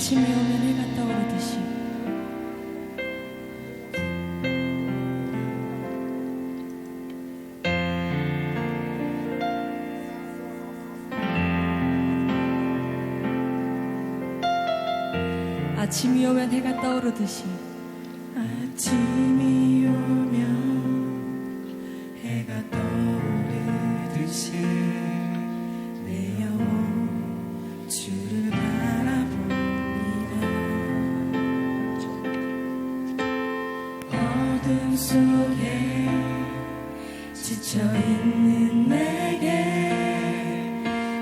아침이 오면 해가 떠오르듯이 아침이 오면 해가 떠오르듯이 아침이 오면 해가 떠오르듯이 내 영혼 주를 바라봅니다. 어둠 속에 지쳐있는 내게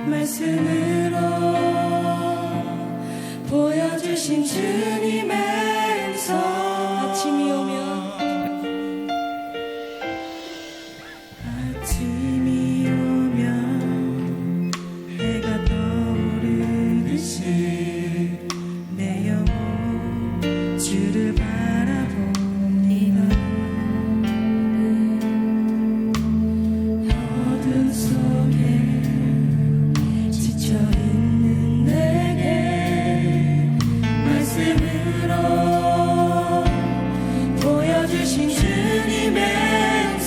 말씀으로 보여주신 주님의 음성. 아침이 오면 해가 떠오르듯이 내 영혼 주를 바라봅니다. 어둠 속에 지쳐있는 내게 말씀으로 보여주신 주님의 음성.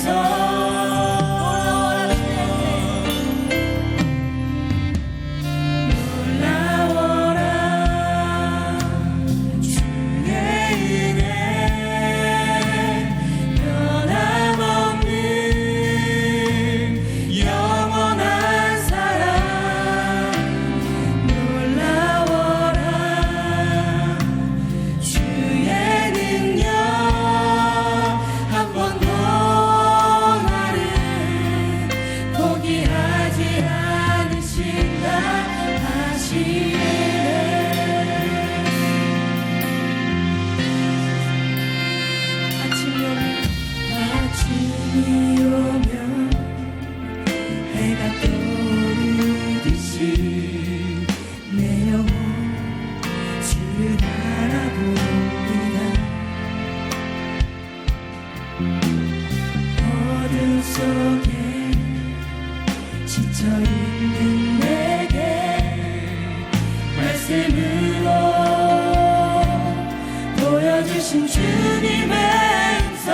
어둠 속에 지쳐있는 내게 말씀으로 보여주신 주님의 음성.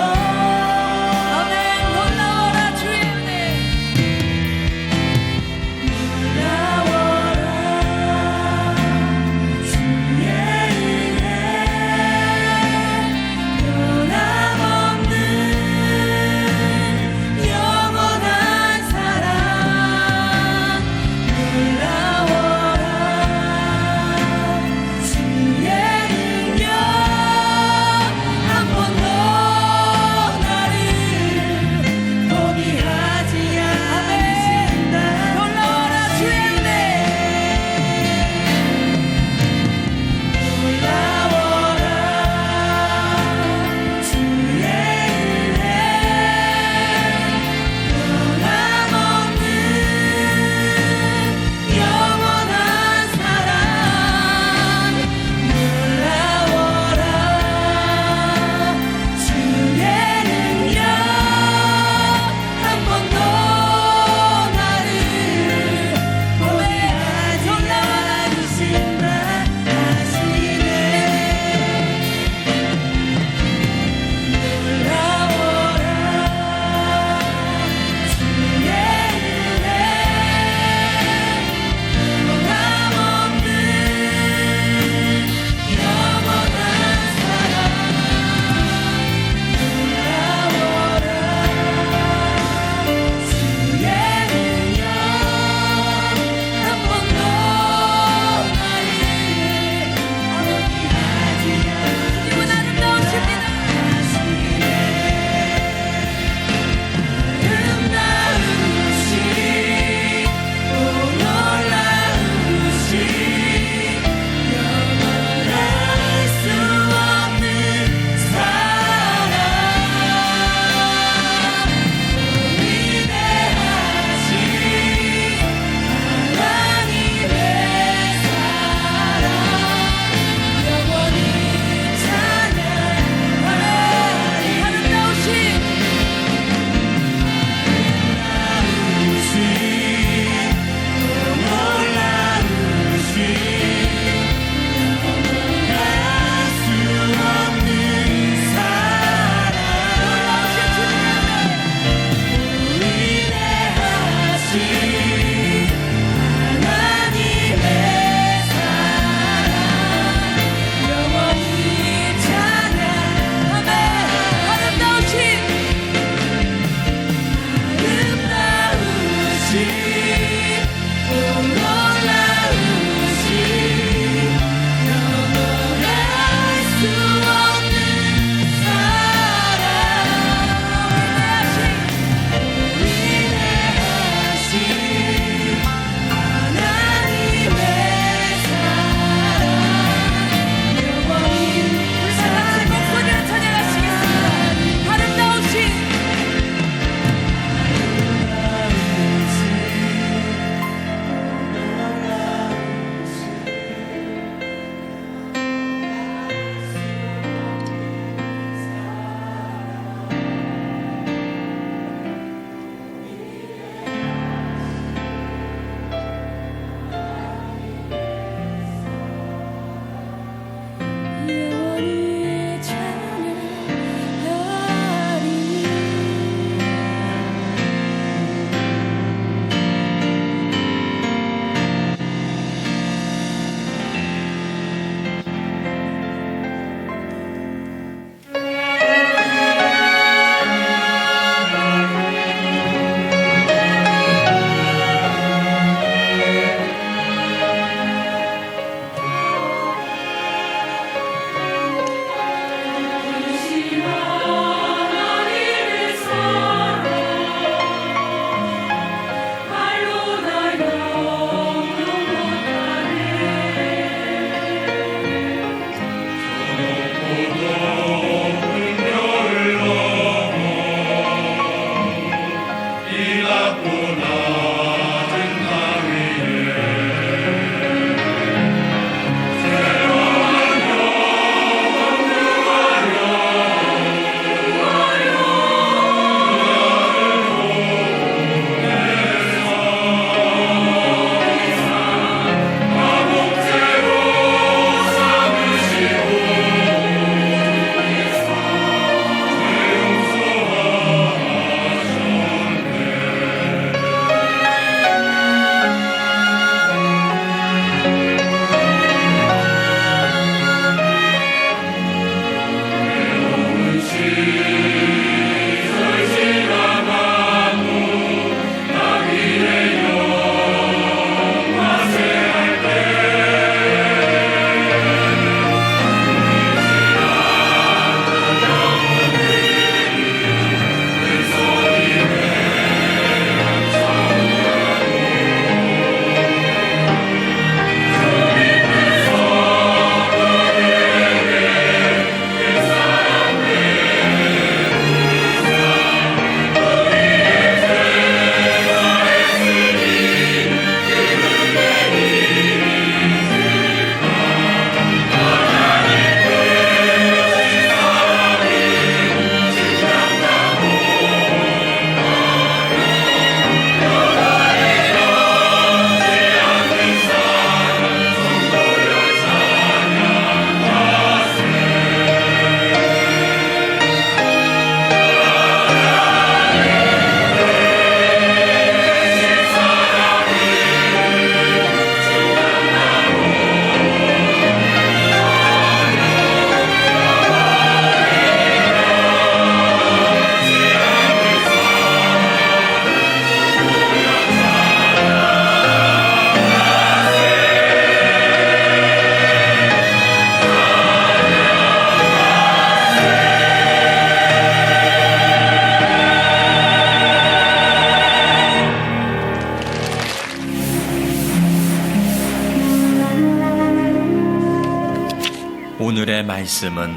오늘의 말씀은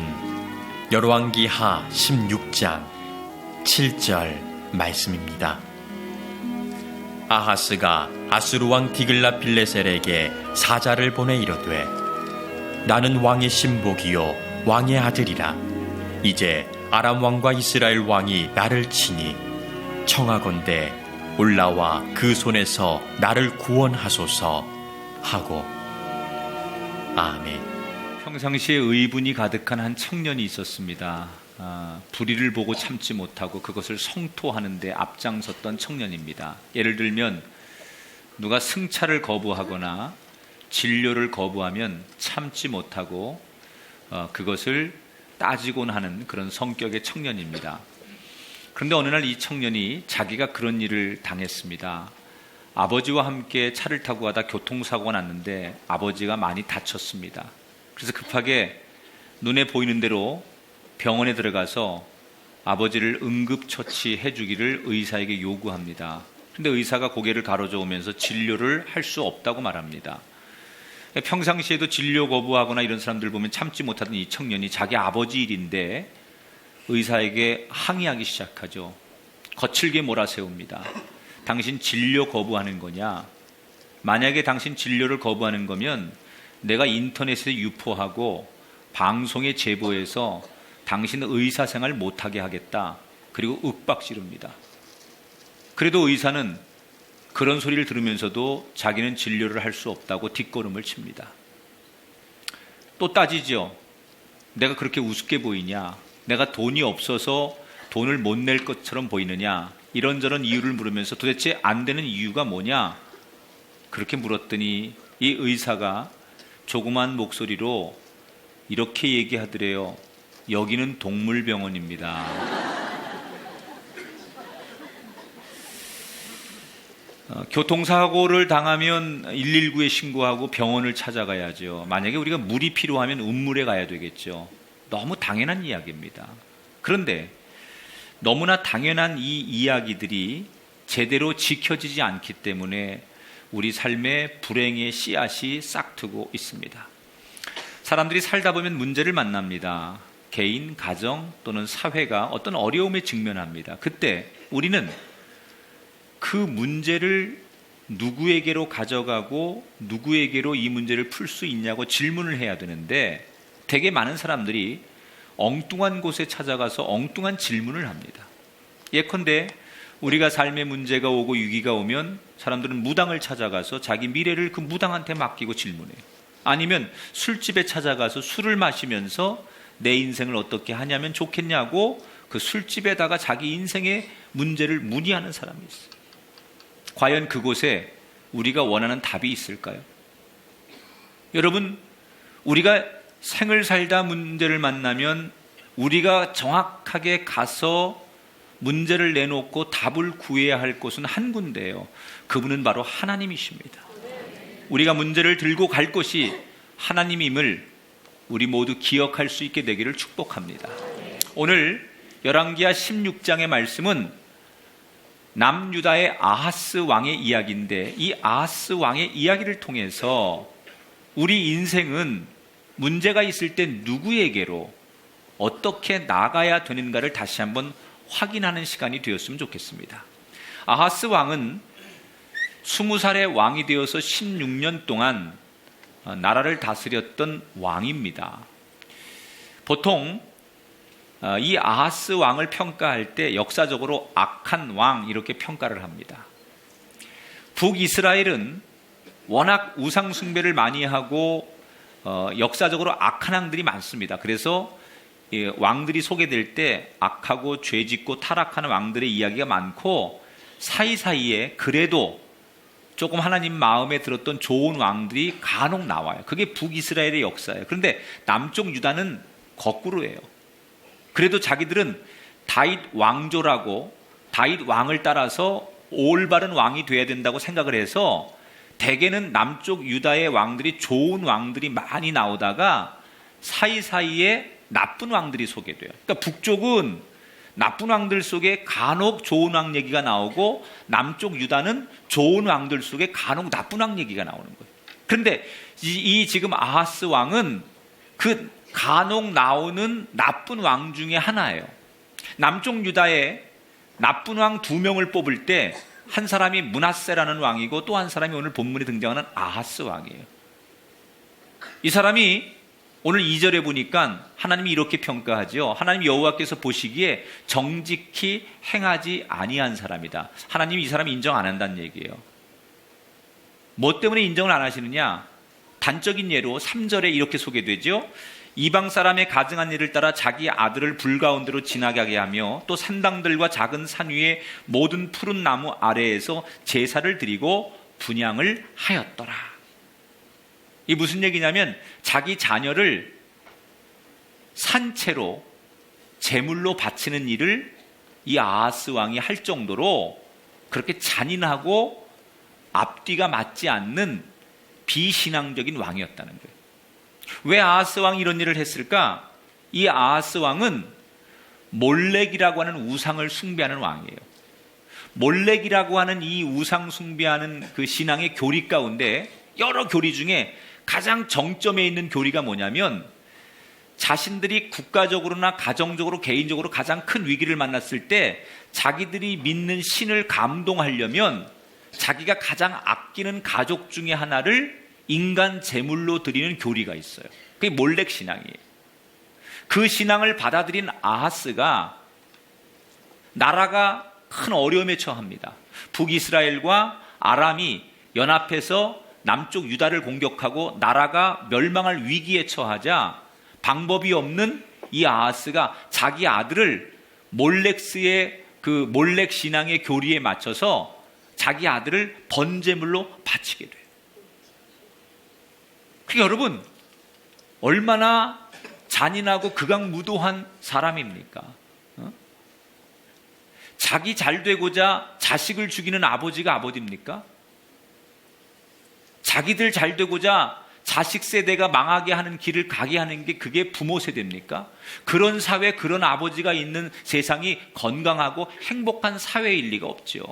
열왕기하 16장 7절 말씀입니다. 아하스가 아수르 왕 디글라필레셀에게 사자를 보내 이르되 나는 왕의 신복이요 왕의 아들이라. 이제 아람 왕과 이스라엘 왕이 나를 치니 청하건대 올라와 그 손에서 나를 구원하소서 하고. 아멘. 평상시에 의분이 가득한 한 청년이 있었습니다. 불의를 보고 참지 못하고 그것을 성토하는 데 앞장섰던 청년입니다. 예를 들면 누가 승차를 거부하거나 진료를 거부하면 참지 못하고 그것을 따지곤 하는 그런 성격의 청년입니다. 그런데 어느 날 이 청년이 자기가 그런 일을 당했습니다. 아버지와 함께 차를 타고 가다 교통사고가 났는데 아버지가 많이 다쳤습니다. 그래서 급하게 눈에 보이는 대로 병원에 들어가서 아버지를 응급처치해 주기를 의사에게 요구합니다. 그런데 의사가 고개를 가로저으면서 진료를 할 수 없다고 말합니다. 평상시에도 진료 거부하거나 이런 사람들 보면 참지 못하던 이 청년이 자기 아버지 일인데 의사에게 항의하기 시작하죠. 거칠게 몰아세웁니다. 당신 진료 거부하는 거냐? 만약에 당신 진료를 거부하는 거면 내가 인터넷에 유포하고 방송에 제보해서 당신 의사생활 못하게 하겠다. 그리고 윽박지릅니다. 그래도 의사는 그런 소리를 들으면서도 자기는 진료를 할 수 없다고 뒷걸음을 칩니다. 또 따지죠. 내가 그렇게 우습게 보이냐? 내가 돈이 없어서 돈을 못 낼 것처럼 보이느냐? 이런저런 이유를 물으면서 도대체 안 되는 이유가 뭐냐? 그렇게 물었더니 이 의사가 조그만 목소리로 이렇게 얘기하더래요. 여기는 동물병원입니다. 교통사고를 당하면 119에 신고하고 병원을 찾아가야죠. 만약에 우리가 물이 필요하면 운물에 가야 되겠죠. 너무 당연한 이야기입니다. 그런데 너무나 당연한 이 이야기들이 제대로 지켜지지 않기 때문에 우리 삶의 불행의 씨앗이 싹트고 있습니다. 사람들이 살다 보면 문제를 만납니다. 개인, 가정 또는 사회가 어떤 어려움에 직면합니다. 그때 우리는 그 문제를 누구에게로 가져가고 누구에게로 이 문제를 풀 수 있냐고 질문을 해야 되는데 되게 많은 사람들이 엉뚱한 곳에 찾아가서 엉뚱한 질문을 합니다. 예컨대 우리가 삶의 문제가 오고 위기가 오면 사람들은 무당을 찾아가서 자기 미래를 그 무당한테 맡기고 질문해요. 아니면 술집에 찾아가서 술을 마시면서 내 인생을 어떻게 하냐면 좋겠냐고 그 술집에다가 자기 인생의 문제를 문의하는 사람이 있어요. 과연 그곳에 우리가 원하는 답이 있을까요? 여러분, 우리가 생을 살다 문제를 만나면 우리가 정확하게 가서 문제를 내놓고 답을 구해야 할 곳은 한 군데예요. 그분은 바로 하나님이십니다. 우리가 문제를 들고 갈 곳이 하나님임을 우리 모두 기억할 수 있게 되기를 축복합니다. 오늘 열왕기하 16장의 말씀은 남유다의 아하스 왕의 이야기인데 이 아하스 왕의 이야기를 통해서 우리 인생은 문제가 있을 때 누구에게로 어떻게 나가야 되는가를 다시 한번 확인하는 시간이 되었으면 좋겠습니다. 아하스 왕은 20살의 왕이 되어서 16년 동안 나라를 다스렸던 왕입니다. 보통 이 아하스 왕을 평가할 때 역사적으로 악한 왕 이렇게 평가를 합니다. 북이스라엘은 워낙 우상 숭배를 많이 하고 역사적으로 악한 왕들이 많습니다. 그래서 왕들이 소개될 때 악하고 죄짓고 타락하는 왕들의 이야기가 많고 사이사이에 그래도 조금 하나님 마음에 들었던 좋은 왕들이 간혹 나와요. 그게 북이스라엘의 역사예요. 그런데 남쪽 유다는 거꾸로예요. 그래도 자기들은 다윗 왕조라고 다윗 왕을 따라서 올바른 왕이 돼야 된다고 생각을 해서 대개는 남쪽 유다의 왕들이 좋은 왕들이 많이 나오다가 사이사이에 나쁜 왕들이 소개돼요. 그러니까 북쪽은 나쁜 왕들 속에 간혹 좋은 왕 얘기가 나오고 남쪽 유다는 좋은 왕들 속에 간혹 나쁜 왕 얘기가 나오는 거예요. 그런데 이 지금 아하스 왕은 그 간혹 나오는 나쁜 왕 중에 하나예요. 남쪽 유다에 나쁜 왕 2명을 뽑을 때 한 사람이 므낫세라는 왕이고 또 한 사람이 오늘 본문에 등장하는 아하스 왕이에요. 이 사람이 오늘 2절에 보니까 하나님이 이렇게 평가하죠. 하나님 여호와께서 보시기에 정직히 행하지 아니한 사람이다. 하나님이 이 사람 인정 안 한다는 얘기예요. 뭐 때문에 인정을 안 하시느냐? 단적인 예로 3절에 이렇게 소개되죠. 이방 사람의 가증한 일을 따라 자기 아들을 불 가운데로 지나가게 하며 또 산당들과 작은 산 위에 모든 푸른 나무 아래에서 제사를 드리고 분향을 하였더라. 이 무슨 얘기냐면 자기 자녀를 산채로 제물로 바치는 일을 이 아하스 왕이 할 정도로 그렇게 잔인하고 앞뒤가 맞지 않는 비신앙적인 왕이었다는 거예요. 왜 아하스 왕이 이런 일을 했을까? 이 아하스 왕은 몰렉이라고 하는 우상을 숭배하는 왕이에요. 몰렉이라고 하는 이 우상 숭배하는 그 신앙의 교리 가운데 여러 교리 중에 가장 정점에 있는 교리가 뭐냐면 자신들이 국가적으로나 가정적으로 개인적으로 가장 큰 위기를 만났을 때 자기들이 믿는 신을 감동하려면 자기가 가장 아끼는 가족 중에 하나를 인간 제물로 드리는 교리가 있어요. 그게 몰렉 신앙이에요. 그 신앙을 받아들인 아하스가 나라가 큰 어려움에 처합니다. 북이스라엘과 아람이 연합해서 남쪽 유다를 공격하고 나라가 멸망할 위기에 처하자 방법이 없는 이 아하스가 자기 아들을 몰렉스의 그 몰렉 신앙의 교리에 맞춰서 자기 아들을 번제물로 바치게 돼요. 그러니까 여러분 얼마나 잔인하고 극악무도한 사람입니까? 자기 잘 되고자 자식을 죽이는 아버지가 아버지입니까? 자기들 잘 되고자 자식 세대가 망하게 하는 길을 가게 하는 게 그게 부모 세대입니까? 그런 사회, 그런 아버지가 있는 세상이 건강하고 행복한 사회일 리가 없죠.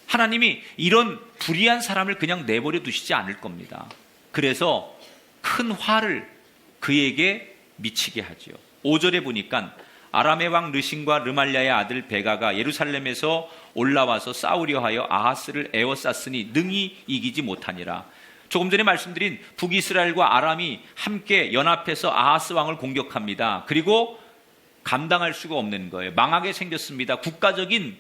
하나님이 이런 불의한 사람을 그냥 내버려 두시지 않을 겁니다. 그래서 큰 화를 그에게 미치게 하죠. 5절에 보니까 아람의 왕 르신과 르말랴의 아들 베가가 예루살렘에서 올라와서 싸우려 하여 아하스를 에워쌌으니 능히 이기지 못하니라. 조금 전에 말씀드린 북이스라엘과 아람이 함께 연합해서 아하스 왕을 공격합니다. 그리고 감당할 수가 없는 거예요. 망하게 생겼습니다. 국가적인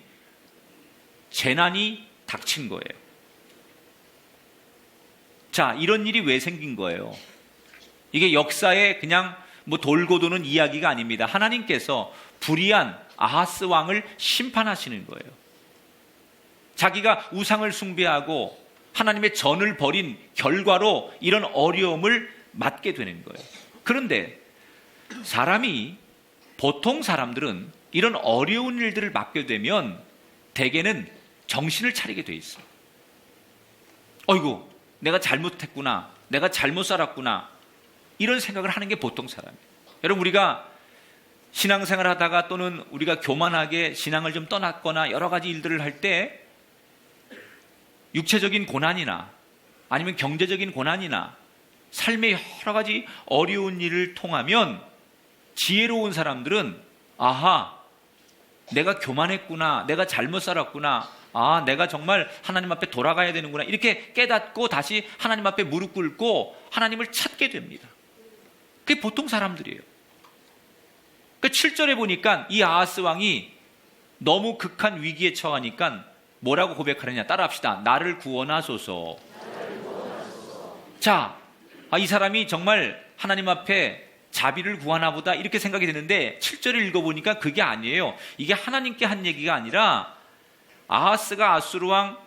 재난이 닥친 거예요. 자, 이런 일이 왜 생긴 거예요? 이게 역사에 그냥 뭐 돌고 도는 이야기가 아닙니다. 하나님께서 불의한 아하스 왕을 심판하시는 거예요. 자기가 우상을 숭배하고 하나님의 전을 벌인 결과로 이런 어려움을 맞게 되는 거예요. 그런데 보통 사람들은 이런 어려운 일들을 맡게 되면 대개는 정신을 차리게 돼 있어요. 어이구, 내가 잘못했구나. 내가 잘못 살았구나. 이런 생각을 하는 게 보통 사람이에요. 여러분, 우리가 신앙생활 하다가 또는 우리가 교만하게 신앙을 좀 떠났거나 여러 가지 일들을 할 때 육체적인 고난이나 아니면 경제적인 고난이나 삶의 여러 가지 어려운 일을 통하면 지혜로운 사람들은 아하, 내가 교만했구나. 내가 잘못 살았구나. 아, 내가 정말 하나님 앞에 돌아가야 되는구나. 이렇게 깨닫고 다시 하나님 앞에 무릎 꿇고 하나님을 찾게 됩니다. 그게 보통 사람들이에요. 그 7절에 보니까 이 아하스 왕이 너무 극한 위기에 처하니까 뭐라고 고백하느냐. 따라합시다. 나를 구원하소서. 자, 이 사람이 정말 하나님 앞에 자비를 구하나 보다 이렇게 생각이 드는데 7절을 읽어보니까 그게 아니에요. 이게 하나님께 한 얘기가 아니라 아하스가 아수르 왕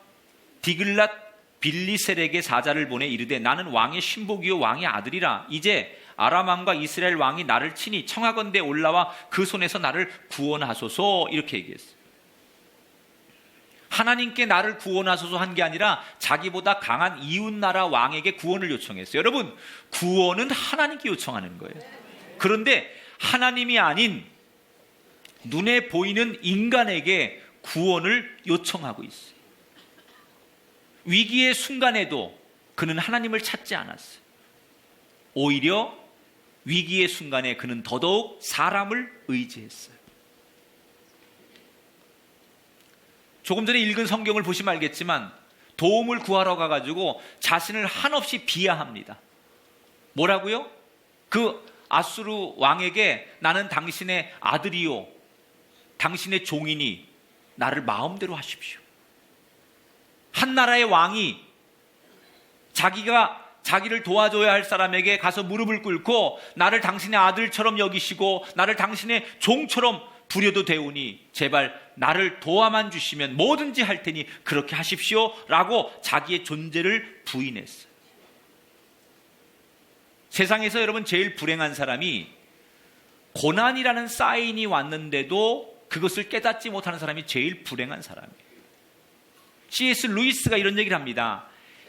디글랏 빌리셀에게 사자를 보내 이르되 나는 왕의 신복이요 왕의 아들이라. 이제 아람 왕과 이스라엘 왕이 나를 치니 청하건대 올라와 그 손에서 나를 구원하소서. 이렇게 얘기했어요. 하나님께 나를 구원하소서 한 게 아니라 자기보다 강한 이웃나라 왕에게 구원을 요청했어요. 여러분, 구원은 하나님께 요청하는 거예요. 그런데 하나님이 아닌 눈에 보이는 인간에게 구원을 요청하고 있어요. 위기의 순간에도 그는 하나님을 찾지 않았어요. 오히려 위기의 순간에 그는 더더욱 사람을 의지했어요. 조금 전에 읽은 성경을 보시면 알겠지만 도움을 구하러 가가지고 자신을 한없이 비하합니다. 뭐라고요? 그 아수르 왕에게 나는 당신의 아들이요 당신의 종이니 나를 마음대로 하십시오. 한 나라의 왕이 자기를 도와줘야 할 사람에게 가서 무릎을 꿇고 나를 당신의 아들처럼 여기시고 나를 당신의 종처럼 부려도 되오니 제발 나를 도와만 주시면 뭐든지 할 테니 그렇게 하십시오 라고 자기의 존재를 부인했어요. 세상에서 여러분 제일 불행한 사람이 고난이라는 사인이 왔는데도 그것을 깨닫지 못하는 사람이 제일 불행한 사람이에요. C.S. 루이스가 이런 얘기를 합니다.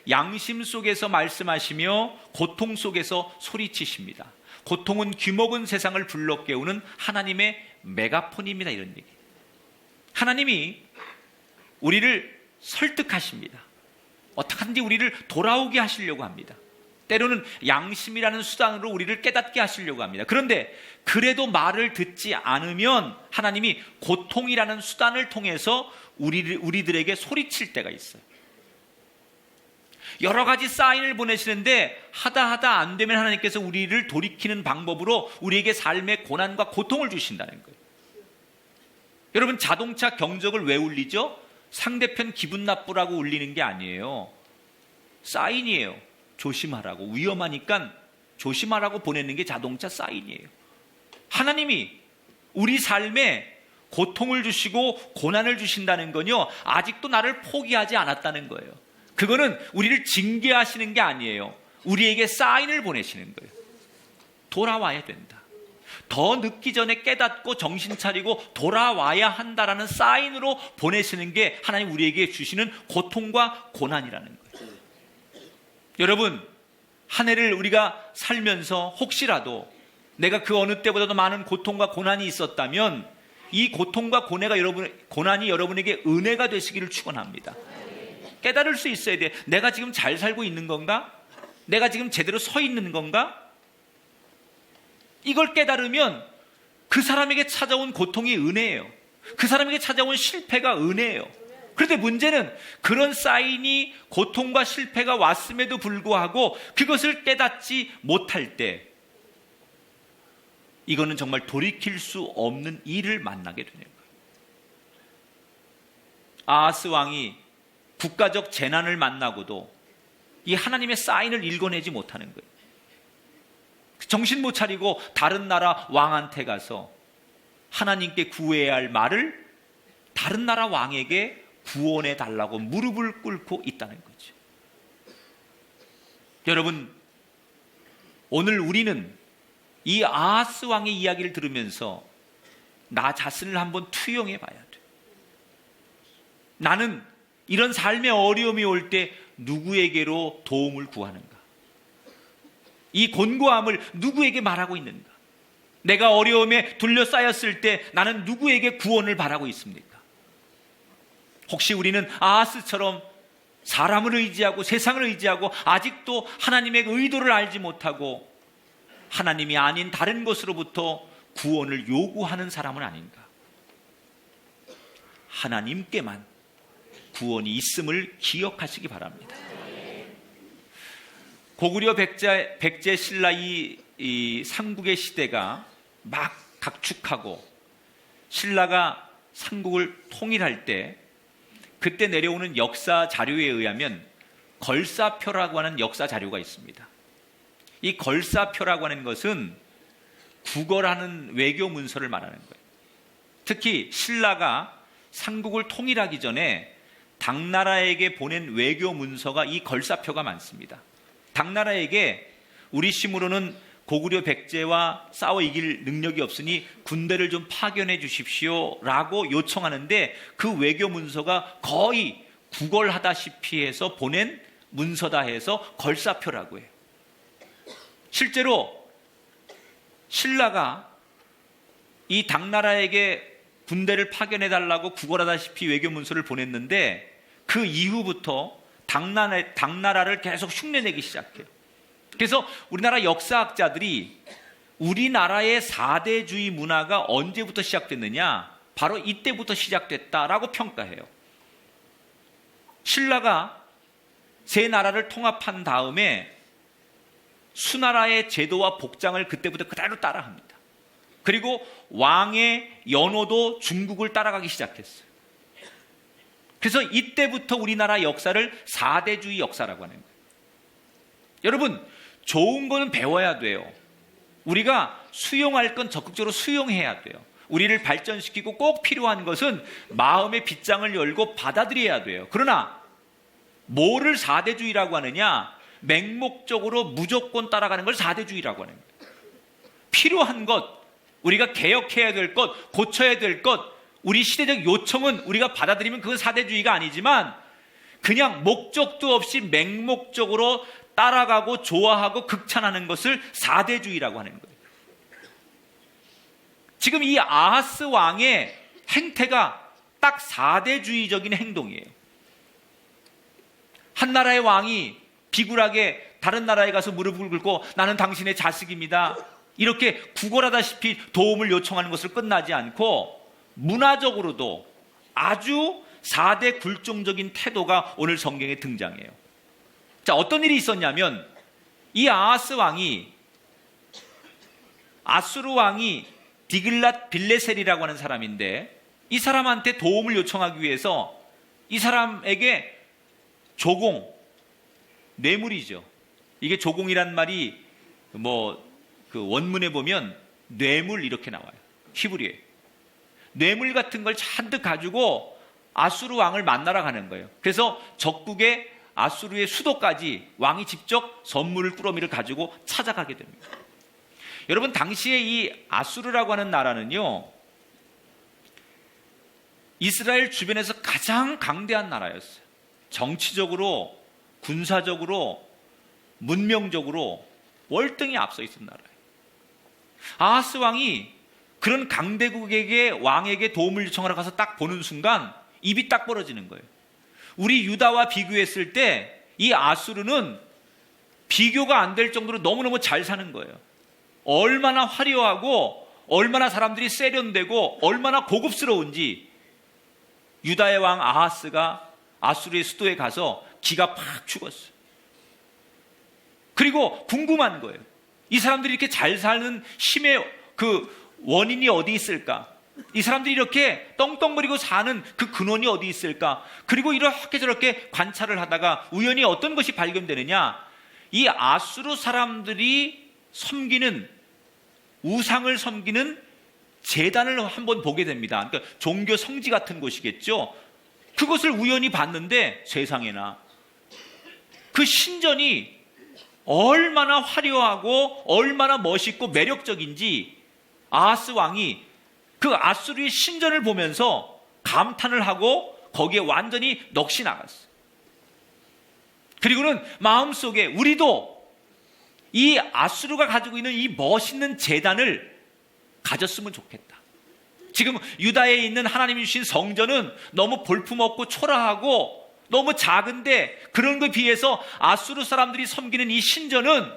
양심 속에서 말씀하시며 고통 속에서 소리치십니다. 고통은 귀먹은 세상을 불러 깨우는 하나님의 메가폰입니다. 이런 얘기. 하나님이 우리를 설득하십니다. 어떻게 하든지 우리를 돌아오게 하시려고 합니다. 때로는 양심이라는 수단으로 우리를 깨닫게 하시려고 합니다. 그런데 그래도 말을 듣지 않으면 하나님이 고통이라는 수단을 통해서 우리들에게 소리칠 때가 있어요. 여러 가지 사인을 보내시는데 하다 안 되면 하나님께서 우리를 돌이키는 방법으로 우리에게 삶의 고난과 고통을 주신다는 거예요. 여러분, 자동차 경적을 왜 울리죠? 상대편 기분 나쁘라고 울리는 게 아니에요. 사인이에요. 조심하라고. 위험하니까 조심하라고 보내는 게 자동차 사인이에요. 하나님이 우리 삶에 고통을 주시고 고난을 주신다는 건요, 아직도 나를 포기하지 않았다는 거예요. 그거는 우리를 징계하시는 게 아니에요. 우리에게 사인을 보내시는 거예요. 돌아와야 된다. 더 늦기 전에 깨닫고 정신 차리고 돌아와야 한다라는 사인으로 보내시는 게 하나님 우리에게 주시는 고통과 고난이라는 거예요. 여러분, 한 해를 우리가 살면서 혹시라도 내가 그 어느 때보다도 많은 고통과 고난이 있었다면 이 고통과 고난이 여러분에게 은혜가 되시기를 축원합니다. 깨달을 수 있어야 돼. 내가 지금 잘 살고 있는 건가? 내가 지금 제대로 서 있는 건가? 이걸 깨달으면 그 사람에게 찾아온 고통이 은혜예요. 그 사람에게 찾아온 실패가 은혜예요. 그런데 문제는 그런 사인이, 고통과 실패가 왔음에도 불구하고 그것을 깨닫지 못할 때 이거는 정말 돌이킬 수 없는 일을 만나게 되는 거예요. 아하스 왕이 국가적 재난을 만나고도 이 하나님의 사인을 읽어내지 못하는 거예요. 정신 못 차리고 다른 나라 왕한테 가서 하나님께 구해야 할 말을 다른 나라 왕에게 구원해 달라고 무릎을 꿇고 있다는 거죠. 여러분, 오늘 우리는 이 아하스 왕의 이야기를 들으면서 나 자신을 한번 투영해 봐야 돼. 나는 이런 삶의 어려움이 올 때 누구에게로 도움을 구하는가? 이 곤고함을 누구에게 말하고 있는가? 내가 어려움에 둘러싸였을 때 나는 누구에게 구원을 바라고 있습니까? 혹시 우리는 아하스처럼 사람을 의지하고 세상을 의지하고 아직도 하나님의 의도를 알지 못하고 하나님이 아닌 다른 것으로부터 구원을 요구하는 사람은 아닌가? 하나님께만 구원이 있음을 기억하시기 바랍니다. 고구려 백제 신라 이 삼국의 시대가 막 각축하고 신라가 삼국을 통일할 때 그때 내려오는 역사 자료에 의하면 걸사표라고 하는 역사 자료가 있습니다. 이 걸사표라고 하는 것은 국어라는 외교 문서를 말하는 거예요. 특히 신라가 삼국을 통일하기 전에 당나라에게 보낸 외교 문서가 이 걸사표가 많습니다. 당나라에게 우리 힘으로는 고구려 백제와 싸워 이길 능력이 없으니 군대를 좀 파견해 주십시오 라고 요청하는데 그 외교 문서가 거의 구걸하다시피 해서 보낸 문서다 해서 걸사표라고 해요. 실제로 신라가 이 당나라에게 군대를 파견해 달라고 구걸하다시피 외교 문서를 보냈는데 그 이후부터 당나라를 계속 흉내내기 시작해요. 그래서 우리나라 역사학자들이 우리나라의 4대주의 문화가 언제부터 시작됐느냐? 바로 이때부터 시작됐다라고 평가해요. 신라가 세 나라를 통합한 다음에 수나라의 제도와 복장을 그때부터 그대로 따라합니다. 그리고 왕의 연호도 중국을 따라가기 시작했어요. 그래서 이때부터 우리나라 역사를 4대주의 역사라고 하는 거예요. 여러분, 좋은 거는 배워야 돼요. 우리가 수용할 건 적극적으로 수용해야 돼요. 우리를 발전시키고 꼭 필요한 것은 마음의 빗장을 열고 받아들여야 돼요. 그러나 뭐를 4대주의라고 하느냐? 맹목적으로 무조건 따라가는 걸 4대주의라고 하는 거예요. 필요한 것, 우리가 개혁해야 될 것, 고쳐야 될 것, 우리 시대적 요청은 우리가 받아들이면 그건 4대주의가 아니지만 그냥 목적도 없이 맹목적으로 따라가고 좋아하고 극찬하는 것을 4대주의라고 하는 거예요. 지금 이 아하스 왕의 행태가 딱 4대주의적인 행동이에요. 한 나라의 왕이 비굴하게 다른 나라에 가서 무릎을 꿇고 나는 당신의 자식입니다. 이렇게 구걸하다시피 도움을 요청하는 것을 끝나지 않고 문화적으로도 아주 4대 굴종적인 태도가 오늘 성경에 등장해요. 자, 어떤 일이 있었냐면 이 아하스 왕이 아수르 왕이 디글랏 빌레셀이라고 하는 사람인데 이 사람한테 도움을 요청하기 위해서 이 사람에게 조공, 뇌물이죠. 이게 조공이란 말이 그 원문에 보면 뇌물 이렇게 나와요. 히브리어에. 뇌물 같은 걸 잔뜩 가지고 아수르 왕을 만나러 가는 거예요. 그래서 적국의 아수르의 수도까지 왕이 직접 선물을 꾸러미를 가지고 찾아가게 됩니다. 여러분, 당시에 이 아수르라고 하는 나라는요, 이스라엘 주변에서 가장 강대한 나라였어요. 정치적으로, 군사적으로, 문명적으로 월등히 앞서 있던 나라예요. 아하스 왕이 그런 강대국에게 왕에게 도움을 요청하러 가서 딱 보는 순간 입이 딱 벌어지는 거예요. 우리 유다와 비교했을 때 이 아수르는 비교가 안 될 정도로 너무너무 잘 사는 거예요. 얼마나 화려하고 얼마나 사람들이 세련되고 얼마나 고급스러운지 유다의 왕 아하스가 아수르의 수도에 가서 기가 팍 죽었어요. 그리고 궁금한 거예요. 이 사람들이 이렇게 잘 사는 힘의 그 원인이 어디 있을까? 이 사람들이 이렇게 떵떵거리고 사는 그 근원이 어디 있을까? 그리고 이렇게 저렇게 관찰을 하다가 우연히 어떤 것이 발견되느냐? 이 아수르 사람들이 섬기는, 우상을 섬기는 제단을 한번 보게 됩니다. 그러니까 종교 성지 같은 곳이겠죠. 그것을 우연히 봤는데 세상에나 그 신전이 얼마나 화려하고 얼마나 멋있고 매력적인지 아하스 왕이 그 아수르의 신전을 보면서 감탄을 하고 거기에 완전히 넋이 나갔어요. 그리고는 마음속에 우리도 이 아수르가 가지고 있는 이 멋있는 제단을 가졌으면 좋겠다. 지금 유다에 있는 하나님이 주신 성전은 너무 볼품없고 초라하고 너무 작은데 그런 것에 비해서 아수르 사람들이 섬기는 이 신전은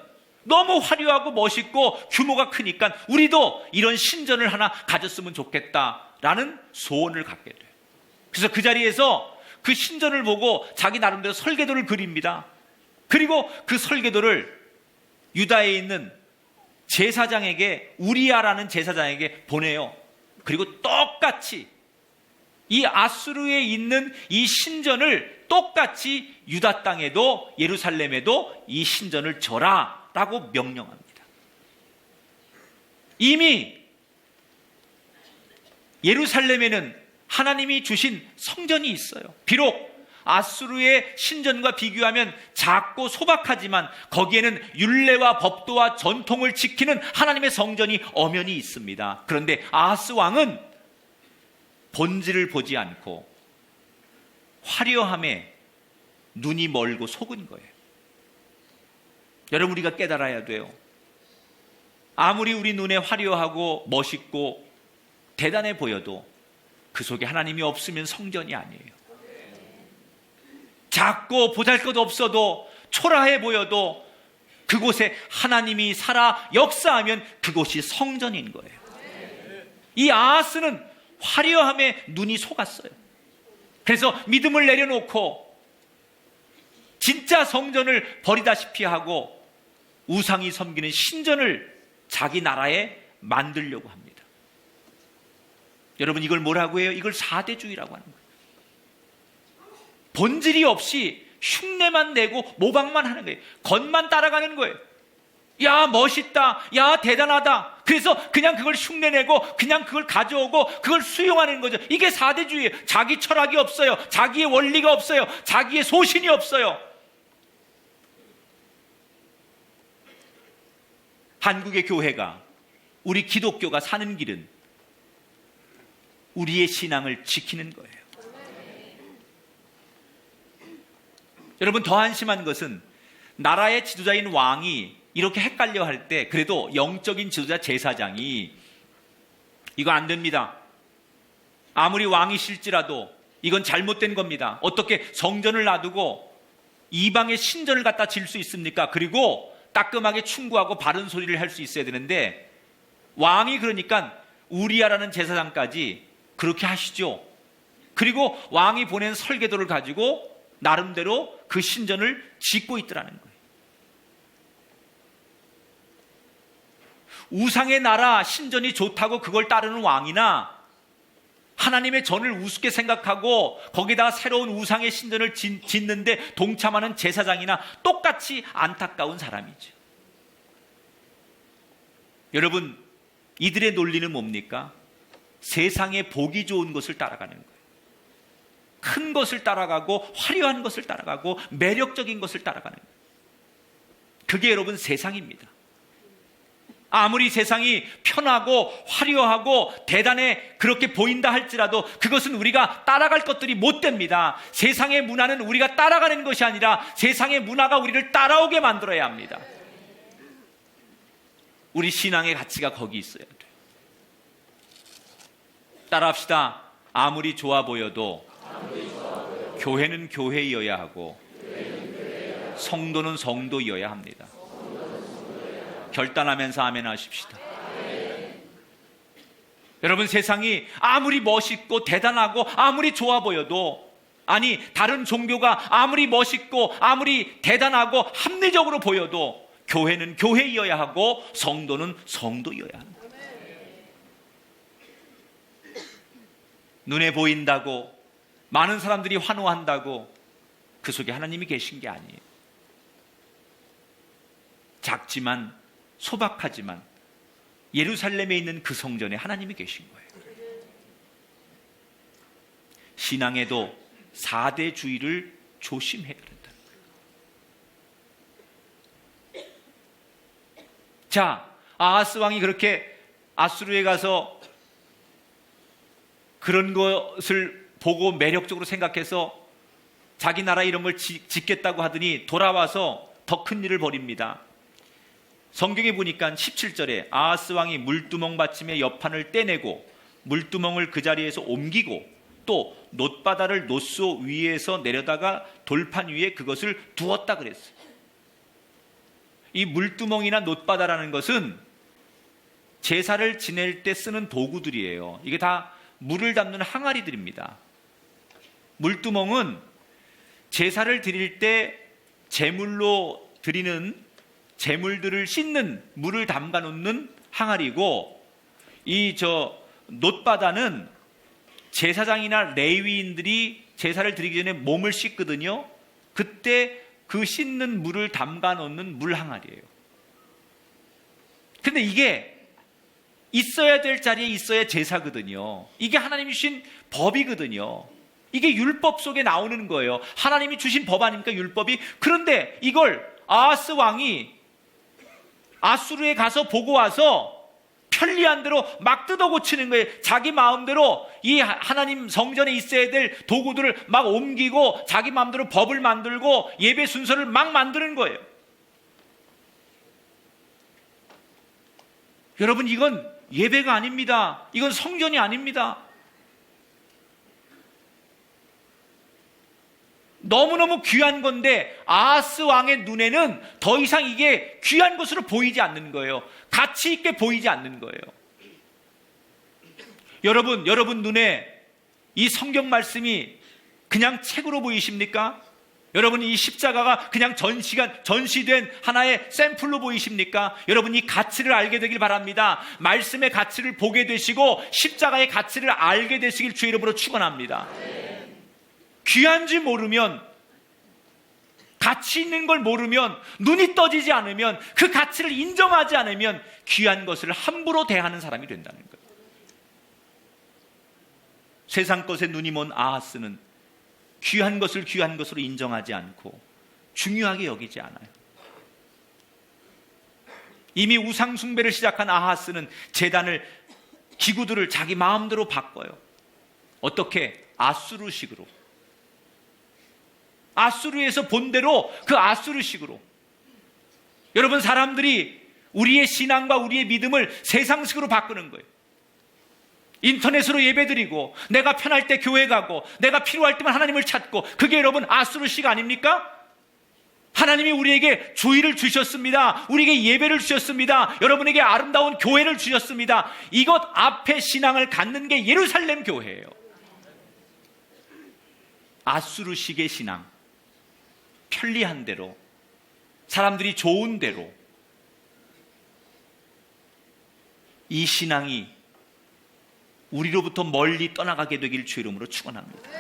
너무 화려하고 멋있고 규모가 크니까 우리도 이런 신전을 하나 가졌으면 좋겠다라는 소원을 갖게 돼요. 그래서 그 자리에서 그 신전을 보고 자기 나름대로 설계도를 그립니다. 그리고 그 설계도를 유다에 있는 제사장에게, 우리야라는 제사장에게 보내요. 그리고 똑같이 이 아수르에 있는 이 신전을 똑같이 유다 땅에도, 예루살렘에도 이 신전을 져라 라고 명령합니다. 이미 예루살렘에는 하나님이 주신 성전이 있어요. 비록 아수르의 신전과 비교하면 작고 소박하지만 거기에는 율례와 법도와 전통을 지키는 하나님의 성전이 엄연히 있습니다. 그런데 아하스 왕은 본질을 보지 않고 화려함에 눈이 멀고 속은 거예요. 여러분, 우리가 깨달아야 돼요. 아무리 우리 눈에 화려하고 멋있고 대단해 보여도 그 속에 하나님이 없으면 성전이 아니에요. 작고 보잘것없어도 초라해 보여도 그곳에 하나님이 살아 역사하면 그곳이 성전인 거예요. 이 아하스는 화려함에 눈이 속았어요. 그래서 믿음을 내려놓고 진짜 성전을 버리다시피 하고 우상이 섬기는 신전을 자기 나라에 만들려고 합니다. 여러분, 이걸 뭐라고 해요? 이걸 사대주의라고 하는 거예요. 본질이 없이 흉내만 내고 모방만 하는 거예요. 겉만 따라가는 거예요. 야, 멋있다. 야, 대단하다. 그래서 그냥 그걸 흉내내고 그냥 그걸 가져오고 그걸 수용하는 거죠. 이게 사대주의예요. 자기 철학이 없어요. 자기의 원리가 없어요. 자기의 소신이 없어요. 한국의 교회가, 우리 기독교가 사는 길은 우리의 신앙을 지키는 거예요. 여러분, 더 한심한 것은 나라의 지도자인 왕이 이렇게 헷갈려 할 때 그래도 영적인 지도자 제사장이 이거 안 됩니다. 아무리 왕이실지라도 이건 잘못된 겁니다. 어떻게 성전을 놔두고 이방의 신전을 갖다 질 수 있습니까? 그리고 따끔하게 충고하고 바른 소리를 할 수 있어야 되는데 왕이 그러니까 우리야라는 제사장까지 그렇게 하시죠. 그리고 왕이 보낸 설계도를 가지고 나름대로 그 신전을 짓고 있더라는 거예요. 우상의 나라 신전이 좋다고 그걸 따르는 왕이나 하나님의 전을 우습게 생각하고 거기다가 새로운 우상의 신전을 짓는데 동참하는 제사장이나 똑같이 안타까운 사람이죠. 여러분, 이들의 논리는 뭡니까? 세상에 보기 좋은 것을 따라가는 거예요. 큰 것을 따라가고 화려한 것을 따라가고 매력적인 것을 따라가는 거예요. 그게 여러분 세상입니다. 아무리 세상이 편하고 화려하고 대단해 그렇게 보인다 할지라도 그것은 우리가 따라갈 것들이 못 됩니다. 세상의 문화는 우리가 따라가는 것이 아니라 세상의 문화가 우리를 따라오게 만들어야 합니다. 우리 신앙의 가치가 거기 있어야 돼요. 따라합시다. 아무리 좋아 보여도 교회는 교회이어야 하고 성도는 성도이어야 합니다. 결단하면서 아멘 하십시다. 여러분, 세상이 아무리 멋있고 대단하고 아무리 좋아 보여도, 아니 다른 종교가 아무리 멋있고 아무리 대단하고 합리적으로 보여도 교회는 교회이어야 하고 성도는 성도이어야 합니다. 눈에 보인다고 많은 사람들이 환호한다고 그 속에 하나님이 계신 게 아니에요. 작지만 소박하지만 예루살렘에 있는 그 성전에 하나님이 계신 거예요. 신앙에도 4대 주의를 조심해야 된다는 거예요. 자, 아하스 왕이 그렇게 아수르에 가서 그런 것을 보고 매력적으로 생각해서 자기 나라 이런 걸 짓겠다고 하더니 돌아와서 더 큰 일을 벌입니다. 성경에 보니까 17절에 아하스 왕이 물두멍 받침의 옆판을 떼내고 물두멍을 그 자리에서 옮기고 또 놋바다를 놋소 위에서 내려다가 돌판 위에 그것을 두었다 그랬어요. 이 물두멍이나 놋바다라는 것은 제사를 지낼 때 쓰는 도구들이에요. 이게 다 물을 담는 항아리들입니다. 물두멍은 제사를 드릴 때 제물로 드리는 제물들을 씻는 물을 담가 놓는 항아리고, 이 놋바다는 제사장이나 레위인들이 제사를 드리기 전에 몸을 씻거든요. 그때 그 씻는 물을 담가 놓는 물 항아리예요. 근데 이게 있어야 될 자리에 있어야 제사거든요. 이게 하나님이 주신 법이거든요. 이게 율법 속에 나오는 거예요. 하나님이 주신 법 아닙니까, 율법이? 그런데 이걸 아하스 왕이 아수르에 가서 보고 와서 편리한 대로 막 뜯어 고치는 거예요. 자기 마음대로 이 하나님 성전에 있어야 될 도구들을 막 옮기고 자기 마음대로 법을 만들고 예배 순서를 막 만드는 거예요. 여러분, 이건 예배가 아닙니다. 이건 성전이 아닙니다. 너무너무 귀한 건데 아하스 왕의 눈에는 더 이상 이게 귀한 것으로 보이지 않는 거예요. 가치 있게 보이지 않는 거예요. 여러분 눈에 이 성경 말씀이 그냥 책으로 보이십니까? 여러분, 이 십자가가 그냥 전시된 하나의 샘플로 보이십니까? 여러분, 이 가치를 알게 되길 바랍니다. 말씀의 가치를 보게 되시고 십자가의 가치를 알게 되시길 주의 이름으로 축원합니다. 귀한지 모르면, 가치 있는 걸 모르면, 눈이 떠지지 않으면, 그 가치를 인정하지 않으면 귀한 것을 함부로 대하는 사람이 된다는 거예요. 세상 것에 눈이 먼 아하스는 귀한 것을 귀한 것으로 인정하지 않고 중요하게 여기지 않아요. 이미 우상 숭배를 시작한 아하스는 제단을, 기구들을 자기 마음대로 바꿔요. 어떻게? 아수르식으로. 아수르에서 본 대로 그 아수르식으로. 여러분, 사람들이 우리의 신앙과 우리의 믿음을 세상식으로 바꾸는 거예요. 인터넷으로 예배드리고, 내가 편할 때 교회 가고, 내가 필요할 때만 하나님을 찾고, 그게 여러분 아수르식 아닙니까? 하나님이 우리에게 주의를 주셨습니다. 우리에게 예배를 주셨습니다. 여러분에게 아름다운 교회를 주셨습니다. 이것 앞에 신앙을 갖는 게 예루살렘 교회예요. 아수르식의 신앙, 편리한 대로, 사람들이 좋은 대로, 이 신앙이 우리로부터 멀리 떠나가게 되길 주의 이름으로 축원합니다.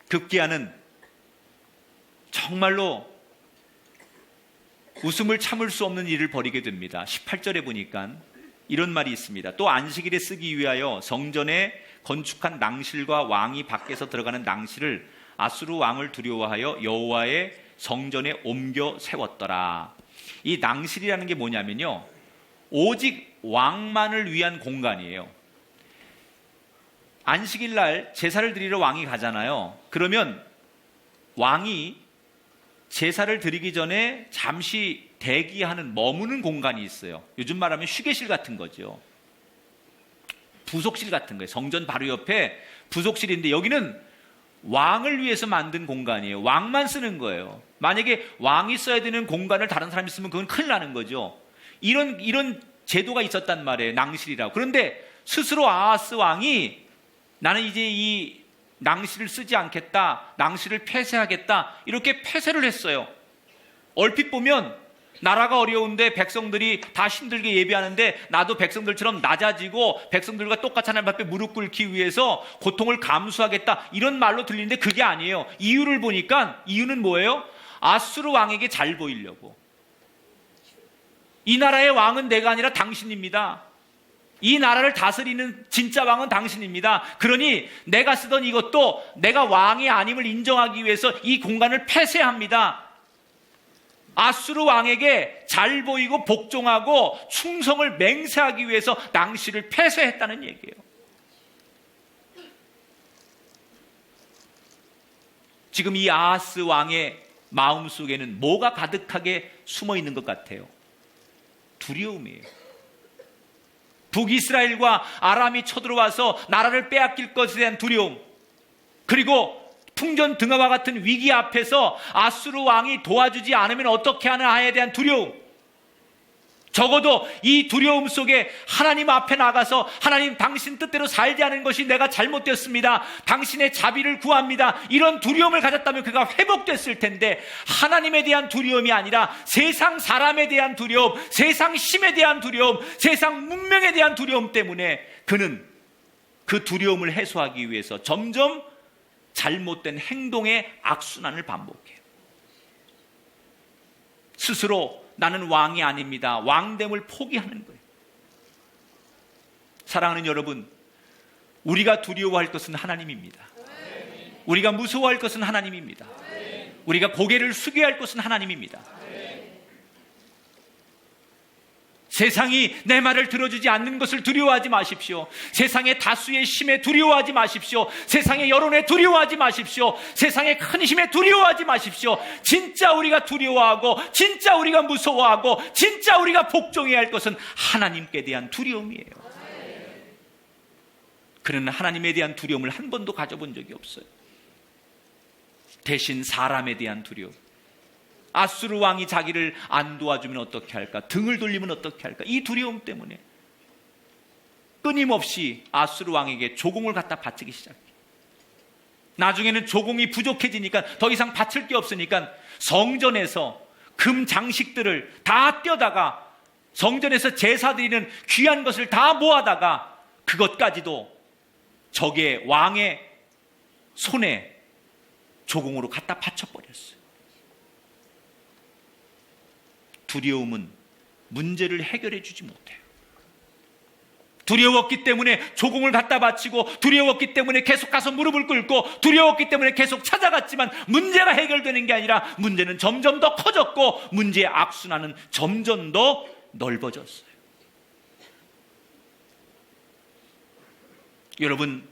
급기야는 정말로 웃음을 참을 수 없는 일을 벌이게 됩니다. 18절에 보니까 이런 말이 있습니다. 또 안식일에 쓰기 위하여 성전에 건축한 낭실과 왕이 밖에서 들어가는 낭실을 아수르 왕을 두려워하여 여호와의 성전에 옮겨 세웠더라. 이 낭실이라는 게 뭐냐면요, 오직 왕만을 위한 공간이에요. 안식일 날 제사를 드리러 왕이 가잖아요. 그러면 왕이 제사를 드리기 전에 잠시 대기하는, 머무는 공간이 있어요. 요즘 말하면 휴게실 같은 거죠. 부속실 같은 거예요. 성전 바로 옆에 부속실인데 여기는 왕을 위해서 만든 공간이에요. 왕만 쓰는 거예요. 만약에 왕이 써야 되는 공간을 다른 사람이 쓰면 그건 큰일 나는 거죠. 이런 제도가 있었단 말이에요. 낭실이라고. 그런데 스스로 아하스 왕이 나는 이제 이 낭실을 쓰지 않겠다, 낭실을 폐쇄하겠다, 이렇게 폐쇄를 했어요. 얼핏 보면 나라가 어려운데 백성들이 다 힘들게 예배하는데 나도 백성들처럼 낮아지고 백성들과 똑같이 하나님 앞에 무릎 꿇기 위해서 고통을 감수하겠다, 이런 말로 들리는데 그게 아니에요. 이유를 보니까 이유는 뭐예요? 아수르 왕에게 잘 보이려고. 이 나라의 왕은 내가 아니라 당신입니다. 이 나라를 다스리는 진짜 왕은 당신입니다. 그러니 내가 쓰던 이것도 내가 왕이 아님을 인정하기 위해서 이 공간을 폐쇄합니다. 아수르 왕에게 잘 보이고 복종하고 충성을 맹세하기 위해서 낭실을 폐쇄했다는 얘기예요. 지금 이 아하스 왕의 마음속에는 뭐가 가득하게 숨어 있는 것 같아요? 두려움이에요. 북이스라엘과 아람이 쳐들어와서 나라를 빼앗길 것에 대한 두려움, 그리고 풍전등화와 같은 위기 앞에서 아수르 왕이 도와주지 않으면 어떻게 하느냐에 대한 두려움, 적어도 이 두려움 속에 하나님 앞에 나가서 하나님, 당신 뜻대로 살지 않은 것이 내가 잘못되었습니다, 당신의 자비를 구합니다, 이런 두려움을 가졌다면 그가 회복됐을 텐데, 하나님에 대한 두려움이 아니라 세상 사람에 대한 두려움, 세상 힘에 대한 두려움, 세상 문명에 대한 두려움 때문에 그는 그 두려움을 해소하기 위해서 점점 잘못된 행동의 악순환을 반복해요. 스스로 나는 왕이 아닙니다, 왕됨을 포기하는 거예요. 사랑하는 여러분, 우리가 두려워할 것은 하나님입니다. 우리가 무서워할 것은 하나님입니다. 우리가 고개를 숙여야 할 것은 하나님입니다. 세상이 내 말을 들어주지 않는 것을 두려워하지 마십시오. 세상의 다수의 힘에 두려워하지 마십시오. 세상의 여론에 두려워하지 마십시오. 세상의 큰 힘에 두려워하지 마십시오. 진짜 우리가 두려워하고, 진짜 우리가 무서워하고, 진짜 우리가 복종해야 할 것은 하나님께 대한 두려움이에요. 그는 하나님에 대한 두려움을 한 번도 가져본 적이 없어요. 대신 사람에 대한 두려움. 아수르 왕이 자기를 안 도와주면 어떻게 할까? 등을 돌리면 어떻게 할까? 이 두려움 때문에 끊임없이 아수르 왕에게 조공을 갖다 바치기 시작해요. 나중에는 조공이 부족해지니까 더 이상 바칠 게 없으니까 성전에서 금 장식들을 다 떼어다가 성전에서 제사 드리는 귀한 것을 다 모아다가 그것까지도 적의 왕의 손에 조공으로 갖다 바쳐버렸어요. 두려움은 문제를 해결해 주지 못해요. 두려웠기 때문에 조공을 갖다 바치고, 두려웠기 때문에 계속 가서 무릎을 꿇고, 두려웠기 때문에 계속 찾아갔지만 문제가 해결되는 게 아니라 문제는 점점 더 커졌고, 문제의 악순환은 점점 더 넓어졌어요. 여러분,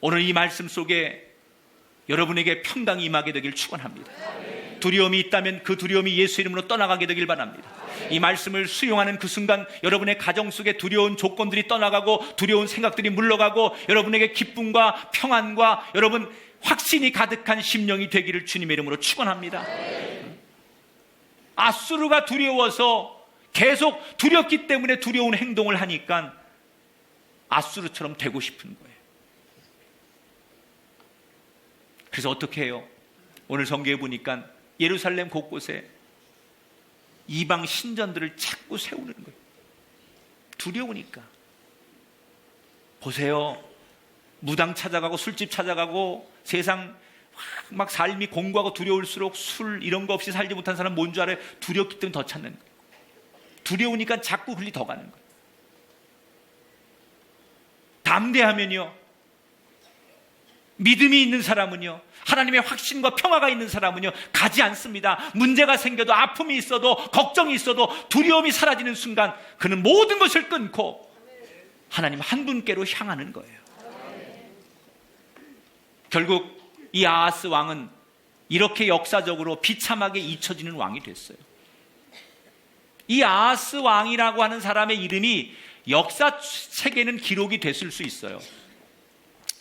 오늘 이 말씀 속에 여러분에게 평강이 임하게 되길 축원합니다. 두려움이 있다면 그 두려움이 예수 이름으로 떠나가게 되길 바랍니다. 이 말씀을 수용하는 그 순간 여러분의 가정 속에 두려운 조건들이 떠나가고, 두려운 생각들이 물러가고, 여러분에게 기쁨과 평안과 여러분 확신이 가득한 심령이 되기를 주님의 이름으로 축원합니다. 아수르가 두려워서 계속 두렵기 때문에 두려운 행동을 하니까 아수르처럼 되고 싶은 거예요. 그래서 어떻게 해요? 오늘 성경에 보니까 예루살렘 곳곳에 이방 신전들을 자꾸 세우는 거예요. 두려우니까. 보세요. 무당 찾아가고 술집 찾아가고 세상 막 삶이 공고하고 두려울수록 술 이런 거 없이 살지 못한 사람 뭔 줄 알아요? 두렵기 때문에 더 찾는 거예요. 두려우니까 자꾸 글리 더 가는 거예요. 담대하면요, 믿음이 있는 사람은요, 하나님의 확신과 평화가 있는 사람은요, 가지 않습니다. 문제가 생겨도, 아픔이 있어도, 걱정이 있어도, 두려움이 사라지는 순간 그는 모든 것을 끊고 하나님 한 분께로 향하는 거예요. 결국 이 아하스 왕은 이렇게 역사적으로 비참하게 잊혀지는 왕이 됐어요. 이 아하스 왕이라고 하는 사람의 이름이 역사책에는 기록이 됐을 수 있어요.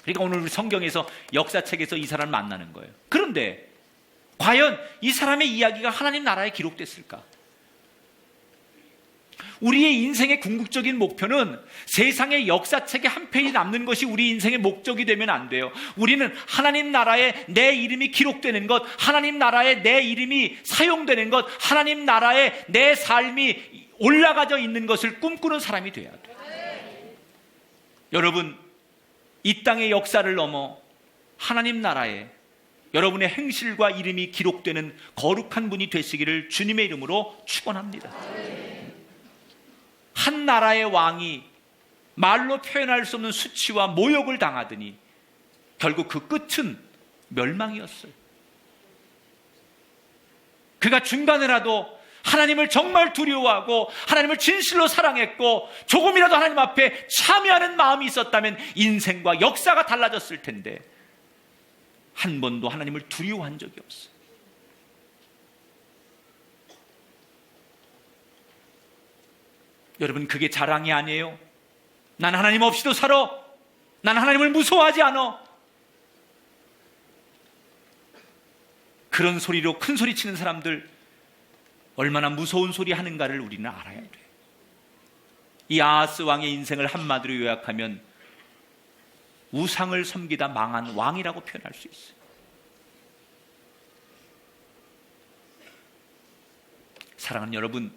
그러니까 오늘 우리 성경에서 역사책에서 이 사람을 만나는 거예요. 그런데 과연 이 사람의 이야기가 하나님 나라에 기록됐을까? 우리의 인생의 궁극적인 목표는 세상의 역사책에 한 페이지 남는 것이 우리 인생의 목적이 되면 안 돼요. 우리는 하나님 나라에 내 이름이 기록되는 것, 하나님 나라에 내 이름이 사용되는 것, 하나님 나라에 내 삶이 올라가져 있는 것을 꿈꾸는 사람이 돼야 돼요. 여러분, 이 땅의 역사를 넘어 하나님 나라에 여러분의 행실과 이름이 기록되는 거룩한 분이 되시기를 주님의 이름으로 축원합니다. 한 나라의 왕이 말로 표현할 수 없는 수치와 모욕을 당하더니 결국 그 끝은 멸망이었어요. 그가 중간에라도 하나님을 정말 두려워하고 하나님을 진실로 사랑했고 조금이라도 하나님 앞에 참여하는 마음이 있었다면 인생과 역사가 달라졌을 텐데 한 번도 하나님을 두려워한 적이 없어요. 여러분, 그게 자랑이 아니에요. 난 하나님 없이도 살아. 난 하나님을 무서워하지 않아. 그런 소리로 큰 소리 치는 사람들 얼마나 무서운 소리 하는가를 우리는 알아야 돼요. 이 아하스 왕의 인생을 한마디로 요약하면 우상을 섬기다 망한 왕이라고 표현할 수 있어요. 사랑하는 여러분,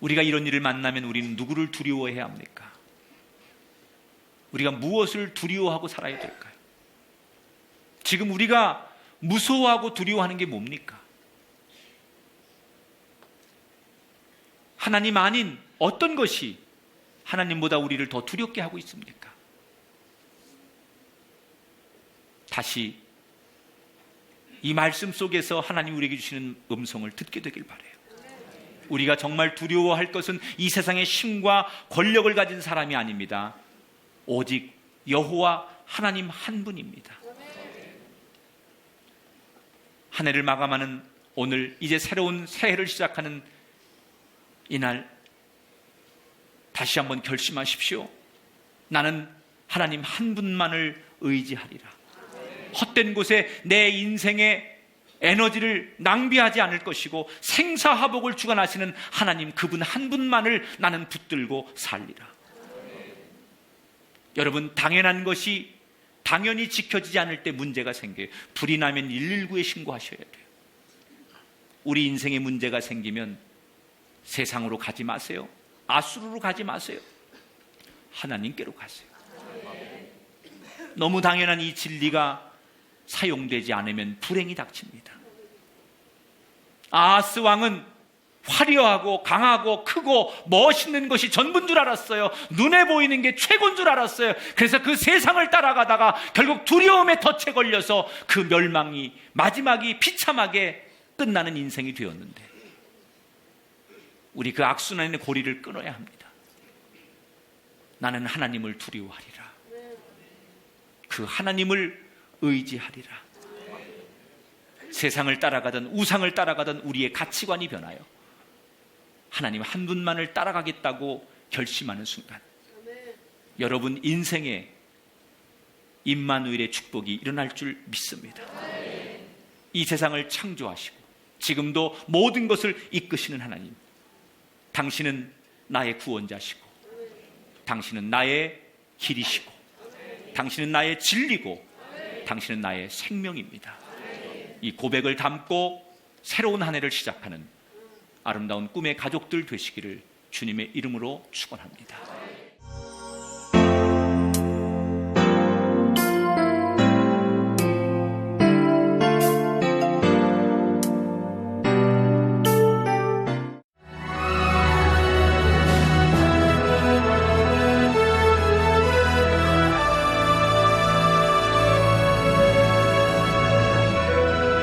우리가 이런 일을 만나면 우리는 누구를 두려워해야 합니까? 우리가 무엇을 두려워하고 살아야 될까요? 지금 우리가 무서워하고 두려워하는 게 뭡니까? 하나님 아닌 어떤 것이 하나님보다 우리를 더 두렵게 하고 있습니까? 다시 이 말씀 속에서 하나님 우리에게 주시는 음성을 듣게 되길 바라요. 우리가 정말 두려워할 것은 이 세상의 힘과 권력을 가진 사람이 아닙니다. 오직 여호와 하나님 한 분입니다. 한 해를 마감하는 오늘, 이제 새로운 새해를 시작하는 이날 다시 한번 결심하십시오. 나는 하나님 한 분만을 의지하리라. 헛된 곳에 내 인생의 에너지를 낭비하지 않을 것이고 생사화복을 주관하시는 하나님 그분 한 분만을 나는 붙들고 살리라. 여러분, 당연한 것이 당연히 지켜지지 않을 때 문제가 생겨요. 불이 나면 119에 신고하셔야 돼요. 우리 인생에 문제가 생기면 세상으로 가지 마세요. 아수르로 가지 마세요. 하나님께로 가세요. 너무 당연한 이 진리가 사용되지 않으면 불행이 닥칩니다. 아하스 왕은 화려하고 강하고 크고 멋있는 것이 전부인 줄 알았어요. 눈에 보이는 게 최고인 줄 알았어요. 그래서 그 세상을 따라가다가 결국 두려움에 덫에 걸려서 그 멸망이 마지막이 비참하게 끝나는 인생이 되었는데 우리 그 악순환의 고리를 끊어야 합니다. 나는 하나님을 두려워하리라. 그 하나님을 의지하리라. 세상을 따라가든 우상을 따라가든 우리의 가치관이 변하여 하나님 한 분만을 따라가겠다고 결심하는 순간 여러분 인생에 임마누엘의 축복이 일어날 줄 믿습니다. 이 세상을 창조하시고 지금도 모든 것을 이끄시는 하나님, 당신은 나의 구원자시고 당신은 나의 길이시고 당신은 나의 진리고 당신은 나의 생명입니다. 이 고백을 담고 새로운 한 해를 시작하는 아름다운 꿈의 가족들 되시기를 주님의 이름으로 축원합니다.